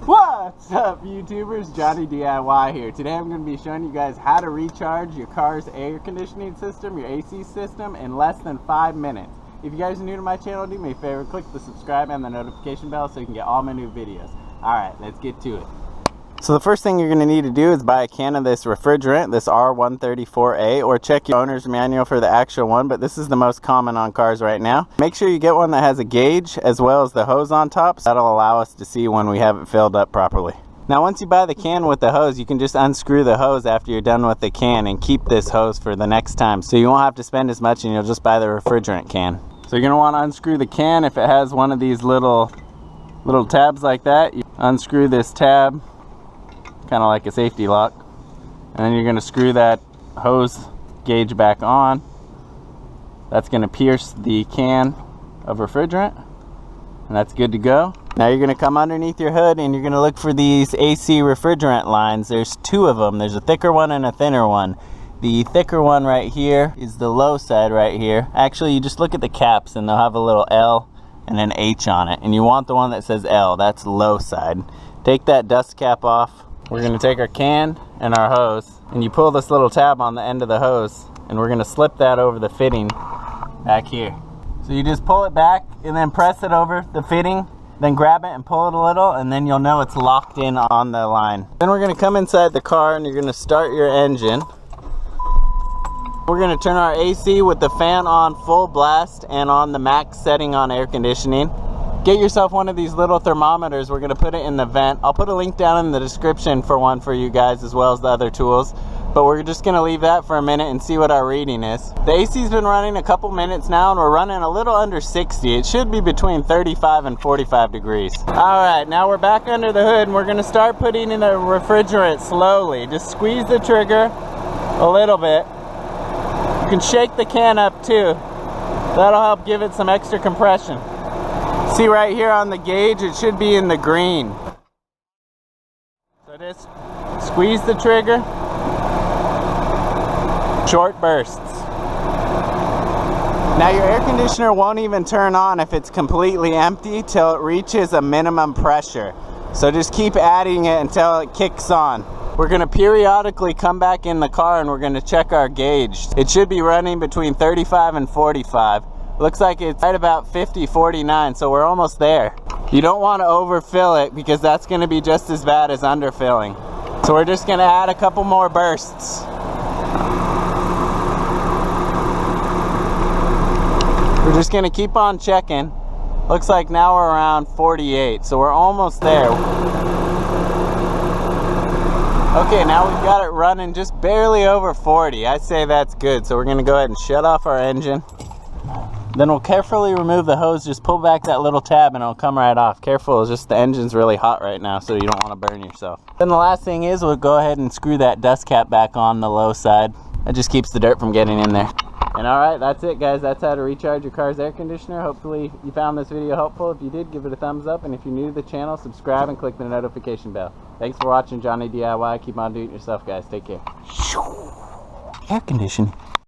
What's up, YouTubers? Johnny DIY here. Today I'm going to be showing you guys how to recharge your car's air conditioning system, your AC system, in less than 5 minutes. If you guys are new to my channel, do me a favor, click the subscribe and the notification bell so you can get all my new videos. Alright, let's get to it. So the first thing you're going to need to do is buy a can of this refrigerant, this R134A, or check your owner's manual for the actual one, but this is the most common on cars right now. Make sure you get one that has a gauge as well as the hose on top, so that'll allow us to see when we have it filled up properly. Now once you buy the can with the hose, you can just unscrew the hose after you're done with the can and keep this hose for the next time, so you won't have to spend as much and you'll just buy the refrigerant can. So you're going to want to unscrew the can. If it has one of these little tabs like that, you unscrew this tab, kind of like a safety lock, and then you're going to screw that hose gauge back on. That's going to pierce the can of refrigerant, and that's good to go. Now you're going to come underneath your hood and you're going to look for these AC refrigerant lines. There's two of them. There's a thicker one and a thinner one. The thicker one right here is the low side right here. Actually, you just look at the caps and they'll have a little L and an H on it, and you want the one that says L. That's low side. Take that dust cap off. We're going to take our can and our hose, and you pull this little tab on the end of the hose, and we're going to slip that over the fitting back here. So you just pull it back and then press it over the fitting, then grab it and pull it a little, and then you'll know it's locked in on the line. Then we're going to come inside the car and you're going to start your engine. We're going to turn our AC with the fan on full blast and on the max setting on air conditioning. Get yourself one of these little thermometers. We're going to put it in the vent. I'll put a link down in the description for one for you guys, as well as the other tools. But we're just going to leave that for a minute and see what our reading is. The AC's been running a couple minutes now, and we're running a little under 60. It should be between 35 and 45 degrees. Alright, now we're back under the hood, and we're going to start putting in the refrigerant slowly. Just squeeze the trigger a little bit. You can shake the can up too. That'll help give it some extra compression. See right here on the gauge, it should be in the green. So just squeeze the trigger. Short bursts. Now your air conditioner won't even turn on if it's completely empty till it reaches a minimum pressure. So just keep adding it until it kicks on. We're going to periodically come back in the car and we're going to check our gauge. It should be running between 35 and 45. Looks like it's right about 50-49, so we're almost there. You don't want to overfill it because that's going to be just as bad as underfilling. So we're just going to add a couple more bursts. We're just going to keep on checking. Looks like now we're around 48, so we're almost there. Okay, now we've got it running just barely over 40. I say that's good, so we're going to go ahead and shut off our engine. Then we'll carefully remove the hose. Just pull back that little tab and it'll come right off. Careful, it's just the engine's really hot right now, so you don't want to burn yourself. Then the last thing is we'll go ahead and screw that dust cap back on the low side. That just keeps the dirt from getting in there. And alright, that's it guys. That's how to recharge your car's air conditioner. Hopefully you found this video helpful. If you did, give it a thumbs up. And if you're new to the channel, subscribe and click the notification bell. Thanks for watching Johnny DIY. Keep on doing it yourself guys. Take care. Air conditioning.